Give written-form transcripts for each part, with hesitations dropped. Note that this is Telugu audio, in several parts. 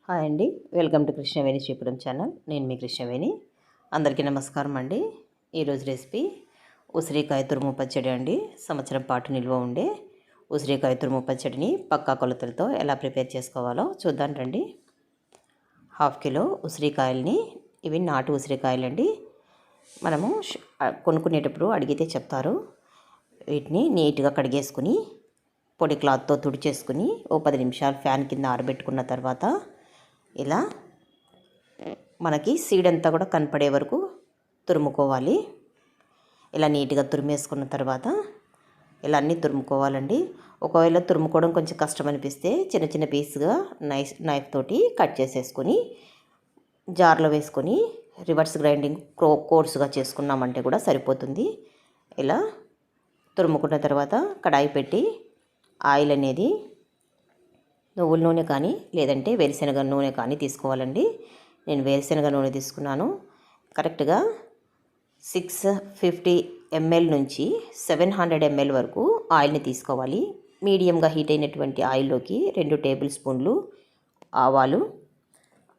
హాయ్ అండి, welcome to Krishnaveni Sripuram channel. నేను మీ కృష్ణవేణి. అందరికీ నమస్కారం అండి. ఈరోజు రెసిపీ ఉసిరికాయ తురుము పచ్చడి అండి. సంవత్సరం పాటు నిల్వ ఉండే ఉసిరికాయ తురుము పచ్చడిని పక్కా కొలతలతో ఎలా ప్రిపేర్ చేసుకోవాలో చూద్దాం రండి. 1/2 కిలో ఉసిరికాయలని, ఇవి నాటు ఉసిరికాయలండి. మనము కొనుక్కునేటప్పుడు అడిగితే చెప్తారు. వీటిని నీట్గా కడిగేసుకుని పొడి క్లాత్తో తుడిచేసుకుని 10 నిమిషాలు ఫ్యాన్ కింద ఆరబెట్టుకున్న తర్వాత ఇలా మనకి సీడ్ అంతా కూడా కనపడే వరకు తురుముకోవాలి. ఇలా నీట్గా తురిమేసుకున్న తర్వాత ఇలా అన్నీ తురుముకోవాలండి. ఒకవేళ తురుముకోవడం కొంచెం కష్టం అనిపిస్తే చిన్న చిన్న పీస్గా నైఫ్ తోటి కట్ చేసేసుకొని జార్లో వేసుకొని రివర్స్ గ్రైండింగ్ కోర్సుగా చేసుకున్నామంటే కూడా సరిపోతుంది. ఇలా తురుముకున్న తర్వాత కడాయి పెట్టి ఆయిల్ అనేది నువ్వుల నూనె కానీ లేదంటే వేరుశనగ నూనె కానీ తీసుకోవాలండి. నేను వేరుశనగ నూనె తీసుకున్నాను. కరెక్ట్గా 650 ml నుంచి 700 ml వరకు ఆయిల్ని తీసుకోవాలి. మీడియంగా హీట్ అయినటువంటి ఆయిల్లోకి 2 టేబుల్ స్పూన్లు ఆవాలు,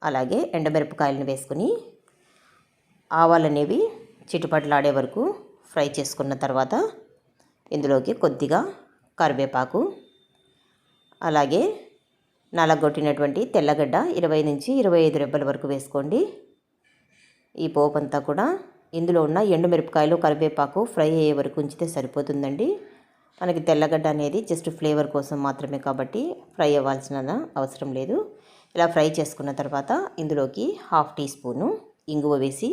అలాగే ఎండుమిరపకాయలను వేసుకొని ఆవాలు అనేవి చిటుపట్లాడే వరకు ఫ్రై చేసుకున్న తర్వాత ఇందులోకి కొద్దిగా కరివేపాకు, అలాగే నలగొట్టినటువంటి తెల్లగడ్డ 20 నుంచి 25 రెబ్బల వరకు వేసుకోండి. ఈ పోపు అంతా కూడా ఇందులో ఉన్న ఎండుమిరపకాయలు కరివేపాకు ఫ్రై అయ్యే వరకు ఉంచితే సరిపోతుందండి. మనకి తెల్లగడ్డ అనేది జస్ట్ ఫ్లేవర్ కోసం మాత్రమే కాబట్టి ఫ్రై అవ్వాల్సిన అవసరం లేదు. ఇలా ఫ్రై చేసుకున్న తర్వాత ఇందులోకి 1/2 టీ స్పూను ఇంగువ వేసి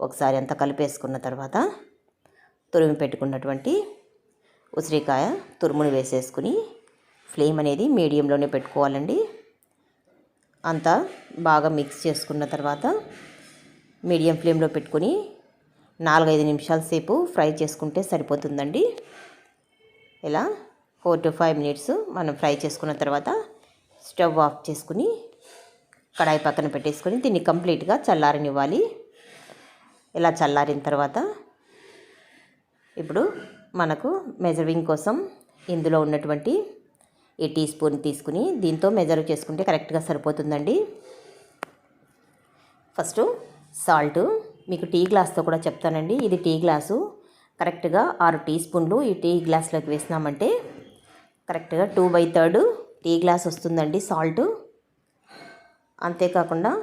ఒకసారి అంతా కలిపేసుకున్న తర్వాత తురిమి పెట్టుకున్నటువంటి ఉసిరికాయ తురుమును వేసేసుకుని ఫ్లేమ్ అనేది మీడియంలోనే పెట్టుకోవాలండి. అంతా బాగా మిక్స్ చేసుకున్న తర్వాత మీడియం ఫ్లేమ్లో పెట్టుకొని 4-5 నిమిషాల సేపు ఫ్రై చేసుకుంటే సరిపోతుందండి. ఇలా 4 to 5 minutes మనం ఫ్రై చేసుకున్న తర్వాత స్టవ్ ఆఫ్ చేసుకుని కడాయి పక్కన పెట్టేసుకొని దీన్ని కంప్లీట్గా చల్లారనివ్వాలి. ఇలా చల్లారిన తర్వాత ఇప్పుడు మనకు మెజరింగ్ కోసం ఇందులో ఉన్నటువంటి ఈ టీ స్పూన్ తీసుకుని దీంతో మెజర్ చేసుకుంటే కరెక్ట్గా సరిపోతుందండి. ఫస్ట్ సాల్ట్ మీకు టీ గ్లాస్తో కూడా చెప్తానండి. ఇది టీ గ్లాసు, కరెక్ట్గా 6 టీ స్పూన్లు ఈ టీ గ్లాస్లోకి వేసినామంటే కరెక్ట్గా 2/3 టీ గ్లాస్ వస్తుందండి సాల్ట్. అంతేకాకుండా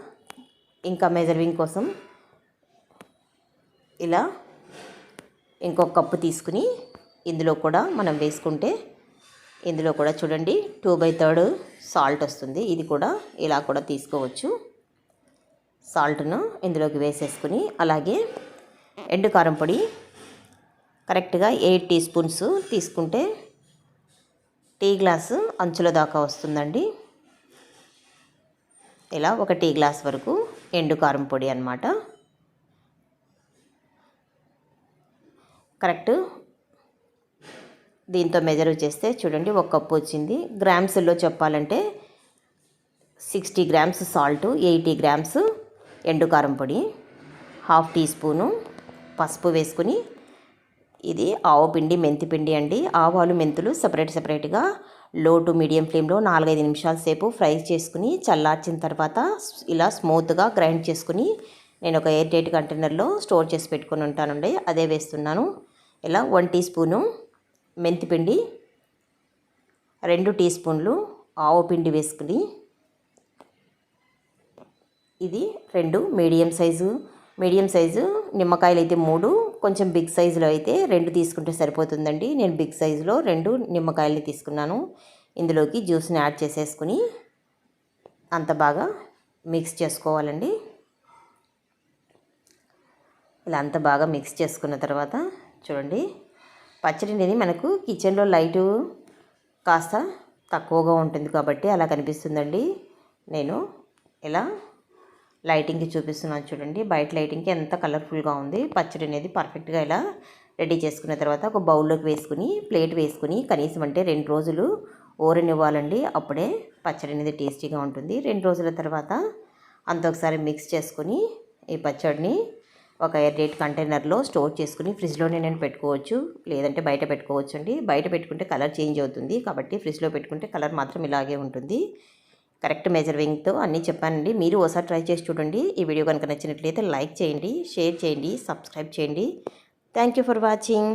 ఇంకా మెజరింగ్ కోసం ఇలా ఇంకొక కప్పు తీసుకుని ఇందులో కూడా మనం వేసుకుంటే ఇందులో కూడా చూడండి 2/3 సాల్ట్ వస్తుంది. ఇది కూడా ఇలా కూడా తీసుకోవచ్చు. సాల్ట్ను ఇందులోకి వేసేసుకుని అలాగే ఎండు కారం పొడి కరెక్ట్గా 8 టీ స్పూన్స్ తీసుకుంటే టీ గ్లాసు అంచుల దాకా వస్తుందండి. ఇలా 1 టీ గ్లాస్ వరకు ఎండు కారం పొడి అన్నమాట. కరెక్ట్ దీంతో మెజర్ చేస్తే చూడండి 1 కప్పు వచ్చింది. గ్రామ్స్లో చెప్పాలంటే 60 గ్రామ్స్ సాల్ట్, 80 గ్రామ్స్ ఎండు కారం పొడి, 1/2 టీ స్పూను పసుపు వేసుకుని ఇది ఆవు పిండి మెంతి పిండి అండి. ఆవాలు మెంతులు సపరేట్గా లో టు మీడియం ఫ్లేమ్లో 4-5 నిమిషాల సేపు ఫ్రై చేసుకుని చల్లార్చిన తర్వాత ఇలా స్మూత్గా గ్రైండ్ చేసుకుని నేను ఒక ఎయిర్ టైట్ కంటైనర్లో స్టోర్ చేసి పెట్టుకొని ఉంటానండి. అదే వేస్తున్నాను. ఇలా 1 టీ స్పూను మెంతిపిండి, 2 టీ స్పూన్లు ఆవు పిండి వేసుకుని ఇది 2 మీడియం సైజు నిమ్మకాయలు అయితే 3, కొంచెం బిగ్ సైజులో అయితే 2 తీసుకుంటే సరిపోతుందండి. నేను బిగ్ సైజులో 2 నిమ్మకాయలని తీసుకున్నాను. ఇందులోకి జ్యూస్ని యాడ్ చేసేసుకుని అంత బాగా మిక్స్ చేసుకోవాలండి. ఇలా అంత బాగా మిక్స్ చేసుకున్న తర్వాత చూడండి పచ్చడి అనేది మనకు కిచెన్లో లైటు కాస్త తక్కువగా ఉంటుంది కాబట్టి అలా కనిపిస్తుందండి. నేను ఇలా లైటింగ్కి చూపిస్తున్నాను చూడండి. బయట లైటింగ్కి ఎంత కలర్ఫుల్గా ఉంది. పచ్చడి అనేది పర్ఫెక్ట్గా ఇలా రెడీ చేసుకున్న తర్వాత ఒక బౌల్లోకి వేసుకుని ప్లేట్ వేసుకుని కనీసం అంటే 2 రోజులు ఊరనివ్వాలండి. అప్పుడే పచ్చడి అనేది టేస్టీగా ఉంటుంది. 2 రోజుల తర్వాత అంత ఒకసారి మిక్స్ చేసుకుని ఈ పచ్చడిని ఒక ఎయిర్ టైట్ కంటైనర్లో స్టోర్ చేసుకుని ఫ్రిడ్జ్లోనే నేను పెట్టుకోవచ్చు, లేదంటే బయట పెట్టుకోవచ్చు అండి. బయట పెట్టుకుంటే కలర్ చేంజ్ అవుతుంది కాబట్టి ఫ్రిడ్జ్లో పెట్టుకుంటే కలర్ మాత్రం ఇలాగే ఉంటుంది. కరెక్ట్ మెజరింగ్తో అన్నీ చెప్పానండి. మీరు ఒకసారి ట్రై చేసి చూడండి. ఈ వీడియో కనుక నచ్చినట్లయితే లైక్ చేయండి, షేర్ చేయండి, సబ్స్క్రైబ్ చేయండి. Thank you for watching.